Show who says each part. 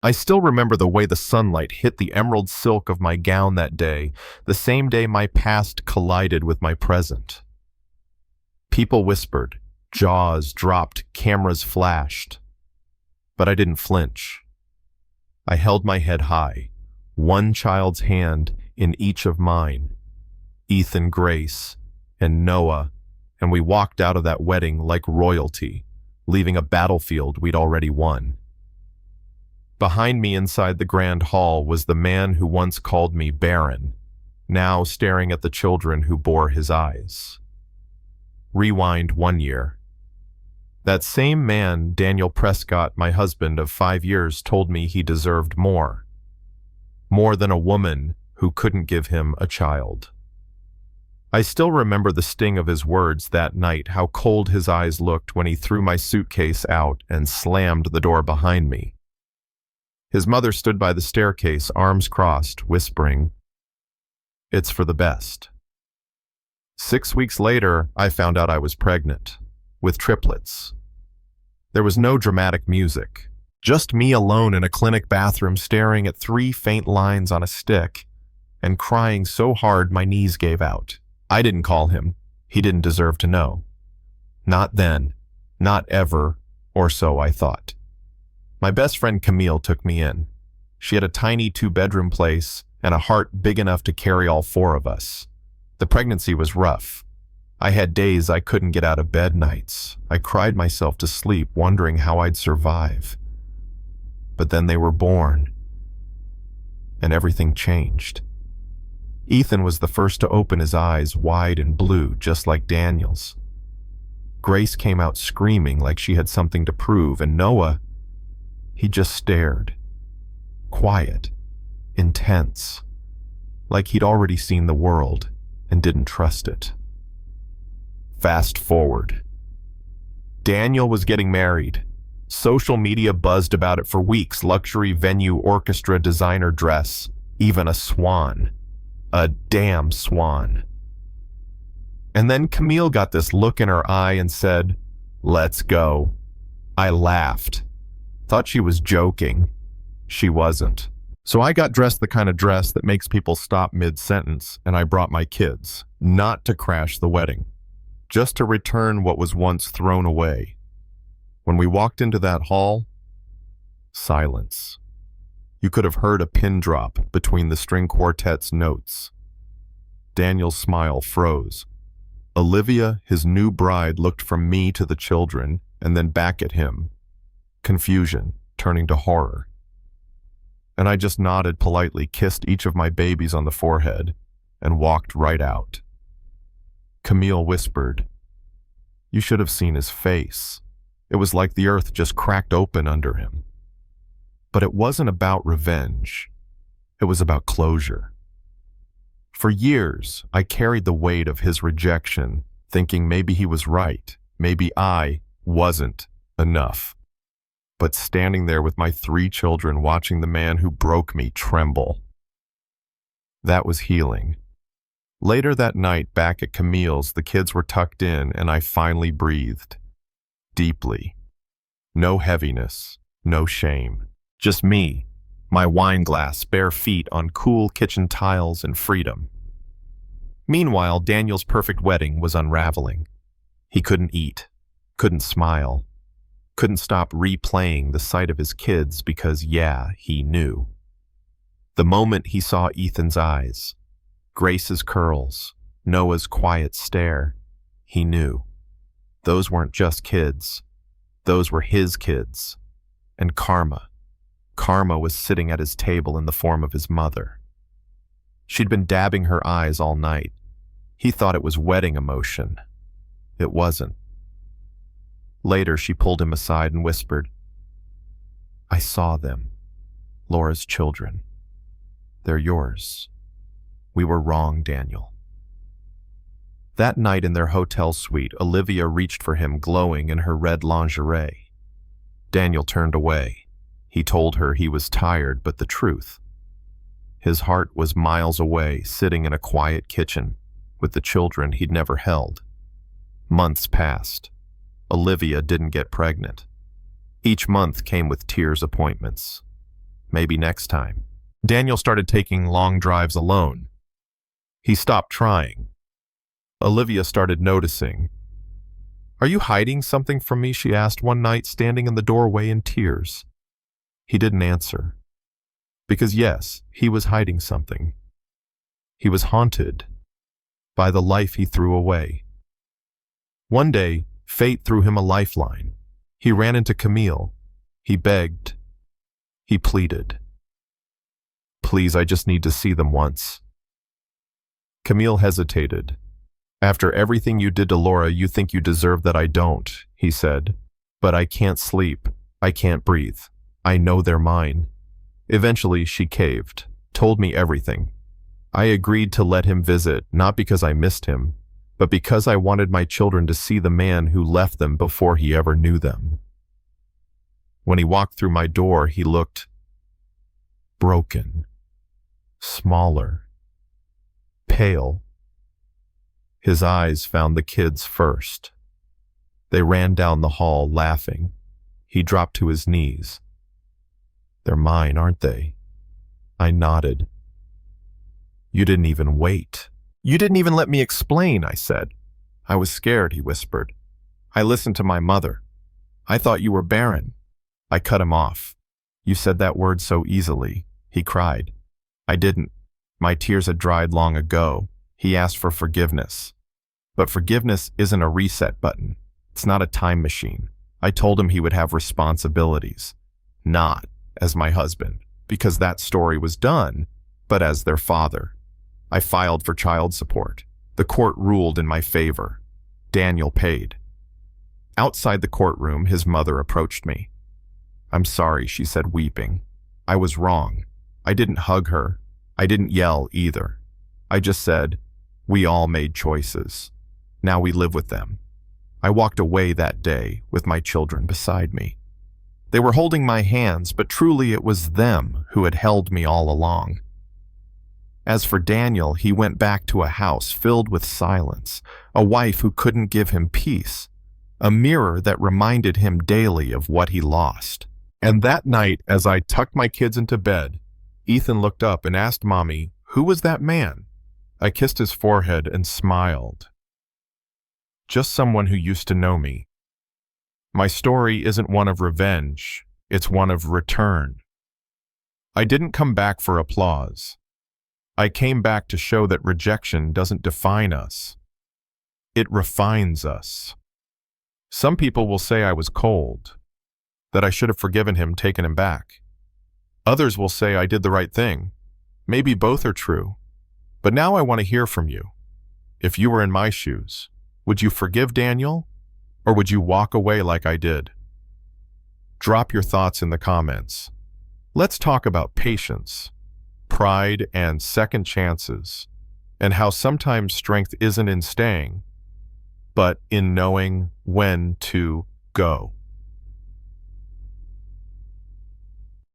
Speaker 1: I still remember the way the sunlight hit the emerald silk of my gown that day, the same day my past collided with my present. People whispered, jaws dropped, cameras flashed. But I didn't flinch. I held my head high, one child's hand in each of mine, Ethan, Grace, and Noah, and we walked out of that wedding like royalty, leaving a battlefield we'd already won. Behind me inside the grand hall was the man who once called me Baron, now staring at the children who bore his eyes. Rewind 1 year. That same man, Daniel Prescott, my husband of 5 years, told me he deserved more. More than a woman who couldn't give him a child. I still remember the sting of his words that night, how cold his eyes looked when he threw my suitcase out and slammed the door behind me. His mother stood by the staircase, arms crossed, whispering, "It's for the best." 6 weeks later, I found out I was pregnant, with triplets. There was no dramatic music, just me alone in a clinic bathroom staring at 3 faint lines on a stick and crying so hard my knees gave out. I didn't call him. He didn't deserve to know. Not then, not ever, or so I thought. My best friend Camille took me in. She had a tiny 2-bedroom place and a heart big enough to carry all 4 of us. The pregnancy was rough. I had days I couldn't get out of bed nights. I cried myself to sleep, wondering how I'd survive. But then they were born, and everything changed. Ethan was the first to open his eyes wide and blue, just like Daniel's. Grace came out screaming like she had something to prove, and Noah, he just stared. Quiet, intense, like he'd already seen the world and didn't trust it. Fast forward. Daniel was getting married. Social media buzzed about it for weeks. Luxury venue, orchestra, designer dress, even a swan. A damn swan. And then Camille got this look in her eye and said, "Let's go." I laughed. Thought she was joking. She wasn't. So I got dressed the kind of dress that makes people stop mid-sentence, and I brought my kids, not to crash the wedding, just to return what was once thrown away. When we walked into that hall, silence. You could have heard a pin drop between the string quartet's notes. Daniel's smile froze. Olivia, his new bride, looked from me to the children and then back at him. Confusion, turning to horror. And I just nodded politely, kissed each of my babies on the forehead, and walked right out. Camille whispered, "You should have seen his face. It was like the earth just cracked open under him." But it wasn't about revenge. It was about closure. For years, I carried the weight of his rejection, thinking maybe he was right, maybe I wasn't enough. But standing there with my 3 children, watching the man who broke me tremble. That was healing. Later that night, back at Camille's, the kids were tucked in, and I finally breathed. Deeply. No heaviness, no shame. Just me, my wine glass, bare feet on cool kitchen tiles, and freedom. Meanwhile, Daniel's perfect wedding was unraveling. He couldn't eat, couldn't smile, couldn't stop replaying the sight of his kids because, yeah, he knew. The moment he saw Ethan's eyes, Grace's curls, Noah's quiet stare, he knew. Those weren't just kids. Those were his kids. And Karma. Karma was sitting at his table in the form of his mother. She'd been dabbing her eyes all night. He thought it was wedding emotion. It wasn't. Later, she pulled him aside and whispered, "I saw them, Laura's children. They're yours. We were wrong, Daniel." That night in their hotel suite, Olivia reached for him, glowing in her red lingerie. Daniel turned away. He told her he was tired, but the truth. His heart was miles away, sitting in a quiet kitchen with the children he'd never held. Months passed. Olivia didn't get pregnant. Each month came with tears appointments. Maybe next time. Daniel started taking long drives alone. He stopped trying. Olivia started noticing. "Are you hiding something from me?" she asked one night, standing in the doorway in tears. He didn't answer. Because yes, he was hiding something. He was haunted by the life he threw away. One day, fate threw him a lifeline. He ran into Camille. He begged. He pleaded. "Please, I just need to see them once." Camille hesitated. "After everything you did to Laura, you think you deserve that I don't," he said. "But I can't sleep. I can't breathe. I know they're mine." Eventually, she caved, told me everything. I agreed to let him visit, not because I missed him, but because I wanted my children to see the man who left them before he ever knew them. When he walked through my door, he looked broken, smaller, pale. His eyes found the kids first. They ran down the hall laughing. He dropped to his knees. "They're mine, aren't they?" I nodded. "You didn't even wait. You didn't even let me explain," I said. "I was scared," he whispered. "I listened to my mother. I thought you were barren." I cut him off. "You said that word so easily," he cried. I didn't. My tears had dried long ago. He asked for forgiveness. But forgiveness isn't a reset button. It's not a time machine. I told him he would have responsibilities. Not as my husband, because that story was done, but as their father. I filed for child support. The court ruled in my favor. Daniel paid. Outside the courtroom, his mother approached me. "I'm sorry," she said, weeping. "I was wrong. I didn't hug her. I didn't yell either. I just said, we all made choices. Now we live with them." I walked away that day with my children beside me. They were holding my hands, but truly it was them who had held me all along. As for Daniel, he went back to a house filled with silence, a wife who couldn't give him peace, a mirror that reminded him daily of what he lost. And that night, as I tucked my kids into bed, Ethan looked up and asked Mommy, "Who was that man?" I kissed his forehead and smiled. "Just someone who used to know me." My story isn't one of revenge, it's one of return. I didn't come back for applause. I came back to show that rejection doesn't define us. It refines us. Some people will say I was cold, that I should have forgiven him, taken him back. Others will say I did the right thing. Maybe both are true. But now I want to hear from you. If you were in my shoes, would you forgive Daniel, or would you walk away like I did? Drop your thoughts in the comments. Let's talk about patience, pride, and second chances, and how sometimes strength isn't in staying, but in knowing when to go.